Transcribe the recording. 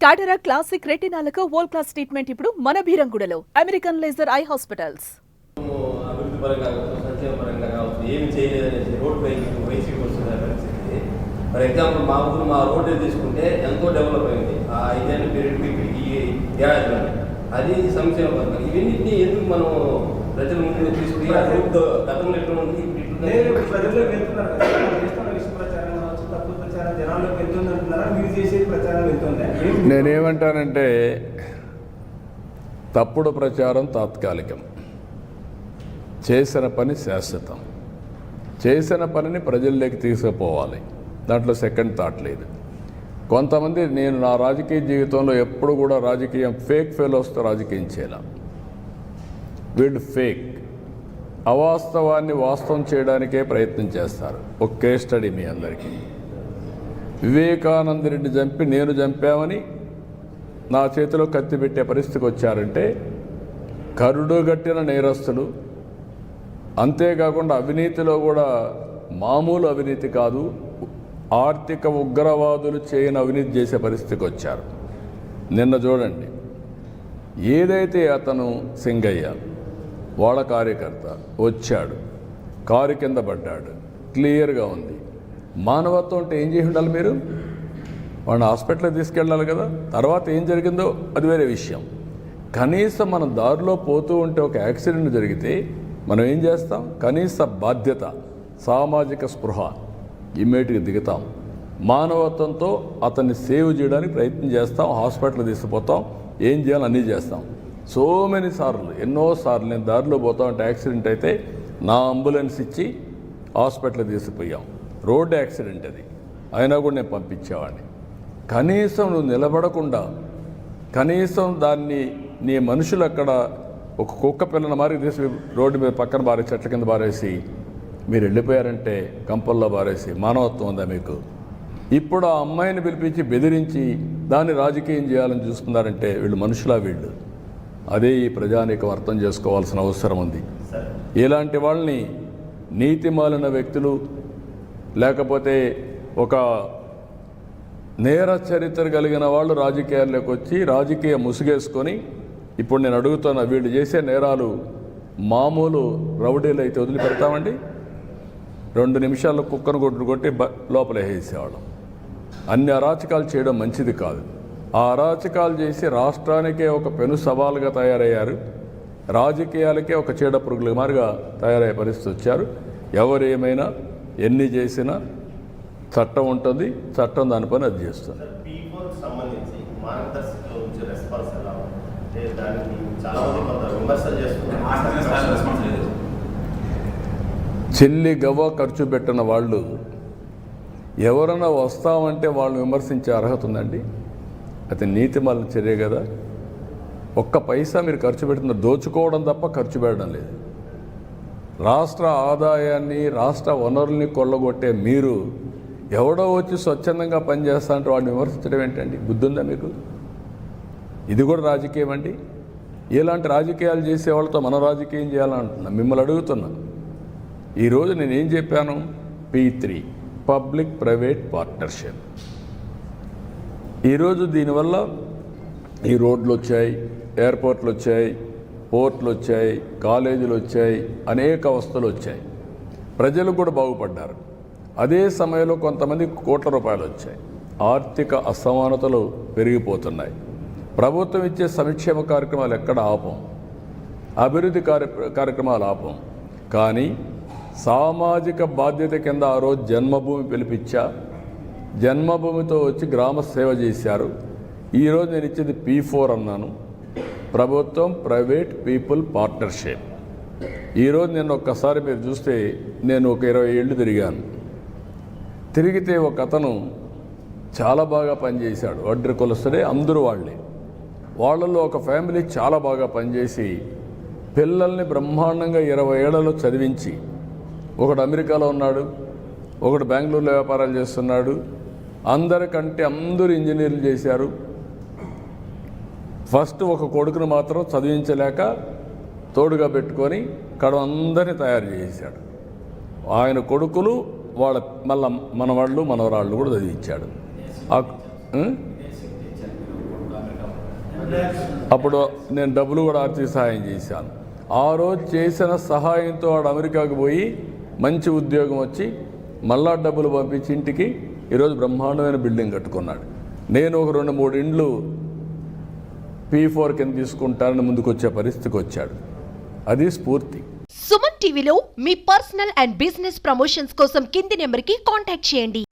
కాటరా classic రెటినాలకు world class treatment ఇప్పుడు మన భీరంగూడలో American laser eye hospitals. అభివృద్ధి పరంగా కావచ్చు, సంక్షేమ పరంగా కావచ్చు, ఏమి చేయలేదనేసి రోడ్ పైకి వైసీపీ వస్తున్న పరిస్థితి. ఫర్ ఎగ్జాంపుల్ మా ఊరు మా రోడ్డు తీసుకుంటే ఎంతో డెవలప్ అయింది ఆ 5 ఏళ్ళ పీరియడ్కి ఇప్పటికి ఏడాదిలో. అది సంక్షేమ పరంగా ఇవన్నింటినీ ఎందుకు మనం ప్రజల ముందు తీసుకుని గతంలో ఎట్లా ఉంది ప్రజల్లో వెళ్తున్నారు కదా, ప్రచారం కావచ్చు, తప్పుడు ప్రచారం జనాల్లోకి వెళ్తుంది అంటున్నారా? మీరు చేసే ప్రచారం వెళ్తుందా? నేనేమంటానంటే తప్పుడు ప్రచారం తాత్కాలికం, చేసిన పని శాశ్వతం. చేసిన పనిని ప్రజల్లోకి తీసుకుపోవాలి, దాంట్లో సెకండ్ థాట్ లేదు. కొంతమంది నేను నా రాజకీయ జీవితంలో ఎప్పుడు కూడా రాజకీయం ఫేక్ ఫెలోస్తో రాజకీయం చేయాల. వీళ్ళు ఫేక్ అవాస్తవాన్ని వాస్తవం చేయడానికే ప్రయత్నం చేస్తారు. ఒక కేస్ స్టడీ మీ అందరికీ. వివేకానంద రెడ్డి చంపి నేను చంపామని నా చేతిలో కత్తి పెట్టే పరిస్థితికి వచ్చారంటే కరుడుగట్టిన నేరస్తులు. అంతేకాకుండా అవినీతిలో కూడా మామూలు అవినీతి కాదు, ఆర్థిక ఉగ్రవాదులు చేయని అవినీతి చేసే పరిస్థితికి వచ్చారు. నిన్న చూడండి, ఏదైతే అతను సింగయ్య వాళ్ళ కార్యకర్త వచ్చాడు, కారు కింద పడ్డాడు, క్లియర్గా ఉంది. మానవత్వం అంటే ఏం చేసి ఉండాలి? మీరు వాడిని హాస్పిటల్కి తీసుకెళ్ళాలి కదా. తర్వాత ఏం జరిగిందో అది వేరే విషయం. కనీసం మనం దారిలో పోతూ ఉంటే ఒక యాక్సిడెంట్ జరిగితే మనం ఏం చేస్తాం? కనీస బాధ్యత, సామాజిక స్పృహ ఇమ్మీడియట్గా దిగుతాం. మానవత్వంతో అతన్ని సేవ్ చేయడానికి ప్రయత్నం చేస్తాం, హాస్పిటల్కి తీసుకుపోతాం, ఏం చేయాలో అన్నీ చేస్తాం. సో మెనీ సార్లు, ఎన్నోసార్లు నేను దారిలో పోతా ఉంటే యాక్సిడెంట్ అయితే నా అంబులెన్స్ ఇచ్చి హాస్పిటల్కి తీసుకుపోయాం. రోడ్డు యాక్సిడెంట్ అది, అయినా కూడా నేను పంపించేవాడిని. కనీసం నువ్వు నిలబడకుండా, కనీసం దాన్ని నీ మనుషులు అక్కడ ఒక కుక్క పిల్లల మారికి తీసి రోడ్డు మీద పక్కన బారేసి, చెట్ల కింద బారేసి మీరు వెళ్ళిపోయారంటే, కంపల్లో బారేసి మానవత్వం ఉందా మీకు? ఇప్పుడు ఆ అమ్మాయిని పిలిపించి బెదిరించి దాన్ని రాజకీయం చేయాలని చూస్తున్నారంటే వీళ్ళు మనుషులా? వీళ్ళు అదే ఈ ప్రజానీకం అర్థం చేసుకోవాల్సిన అవసరం ఉంది. ఇలాంటి వాళ్ళని నీతిమాలిన వ్యక్తులు, లేకపోతే ఒక నేర చరిత్ర కలిగిన వాళ్ళు రాజకీయాల్లోకి వచ్చి రాజకీయ ముసుగేసుకొని, ఇప్పుడు నేను అడుగుతున్నా, వీళ్ళు చేసే నేరాలు మామూలు రౌడీలు అయితే వదిలిపెడతామండి? 2 నిమిషాల్లో కుక్కను కొట్టి లోపల వేసేవాళ్ళం. అన్ని అరాచకాలు చేయడం మంచిది కాదు. ఆ అరాచకాలు చేసి రాష్ట్రానికే ఒక పెను సవాలుగా తయారయ్యారు, రాజకీయాలకే ఒక చీడ పురుగుల మారిగా తయారయ్యే పరిస్థితి వచ్చారు. ఎవరు ఏమైనా ఎన్ని చేసినా చట్టం ఉంటుంది, చట్టం దాని పని అది చేస్తుంది. చెల్లి గవ్వ ఖర్చు పెట్టిన వాళ్ళు ఎవరైనా వస్తామంటే వాళ్ళని విమర్శించే అర్హత ఉందండి? అది నీతిమాలిన చర్య కదా. ఒక్క పైసా మీరు ఖర్చు పెడుతున్న దోచుకోవడం తప్ప ఖర్చు పెట్టడం లేదు. రాష్ట్ర ఆదాయాన్ని, రాష్ట్ర వనరుల్ని కొల్లగొట్టే మీరు ఎవడో వచ్చి స్వచ్ఛందంగా పనిచేస్తా అంటే వాడిని విమర్శించడం ఏంటండి? బుద్ధి ఉందా మీకు? ఇది కూడా రాజకీయం అండి. ఇలాంటి రాజకీయాలు చేసే వాళ్ళతో మనం రాజకీయం చేయాలంటున్నా. మిమ్మల్ని అడుగుతున్నా, ఈరోజు నేనేం చెప్పాను? P3 public private partnership. ఈరోజు దీనివల్ల ఈ రోడ్లు వచ్చాయి, ఎయిర్పోర్ట్లు వచ్చాయి, పోర్ట్లు వచ్చాయి, కాలేజీలు వచ్చాయి, అనేక వస్తువులు వచ్చాయి, ప్రజలు కూడా బాగుపడ్డారు. అదే సమయంలో కొంతమంది కోట్ల రూపాయలు వచ్చాయి. ఆర్థిక అసమానతలు పెరిగిపోతున్నాయి. ప్రభుత్వం ఇచ్చే సంక్షేమ కార్యక్రమాలు ఎక్కడ ఆపం, అభివృద్ధి కార్యక్రమాలు ఆపం. కానీ సామాజిక బాధ్యత కింద ఆ రోజు జన్మభూమి పిలిపించా, జన్మభూమితో వచ్చి గ్రామ సేవ చేశారు. ఈరోజు నేను ఇచ్చేది P4 అన్నాను, ప్రభుత్వం ప్రైవేట్ పీపుల్ పార్ట్నర్షిప్. ఈరోజు నేను ఒక్కసారి మీరు చూస్తే, నేను ఒక 20 ఏళ్ళు తిరిగాను. తిరిగితే ఒక అతను చాలా బాగా పనిచేశాడు, వడ్డీ కులస్తుడే, అందరూ వాళ్ళలో ఒక ఫ్యామిలీ చాలా బాగా పనిచేసి పిల్లల్ని బ్రహ్మాండంగా 20 ఏళ్లలో చదివించి, ఒకడు అమెరికాలో ఉన్నాడు, ఒకడు బెంగళూరులో వ్యాపారాలు చేస్తున్నాడు, అందరికంటే అందరూ ఇంజనీర్లు చేశారు. ఫస్ట్ ఒక కొడుకును మాత్రం చదివించలేక తోడుగా పెట్టుకొని అందరినీ తయారు చేశాడు. ఆయన కొడుకులు వాళ్ళ మళ్ళీ మనవాళ్ళు మనవరాళ్ళు కూడా చదివించాడు. అప్పుడు నేను డబ్బులు కూడా ఆర్థిక సహాయం చేశాను. ఆ రోజు చేసిన సహాయంతో వాడు అమెరికాకు పోయి మంచి ఉద్యోగం వచ్చి మళ్ళా డబ్బులు పంపించి ఇంటికి ఈరోజు బ్రహ్మాండమైన బిల్డింగ్ కట్టుకున్నాడు. నేను ఒక 2-3 ఇండ్లు P4 కింద తీసుకుంటానని ముందుకు వచ్చే పరిస్థితికి వచ్చాడు. అది స్ఫూర్తి. సుమన్ టీవీలో మీ పర్సనల్ అండ్ బిజినెస్ ప్రమోషన్స్ కోసం కింది నెంబర్కి కాంటాక్ట్ చేయండి.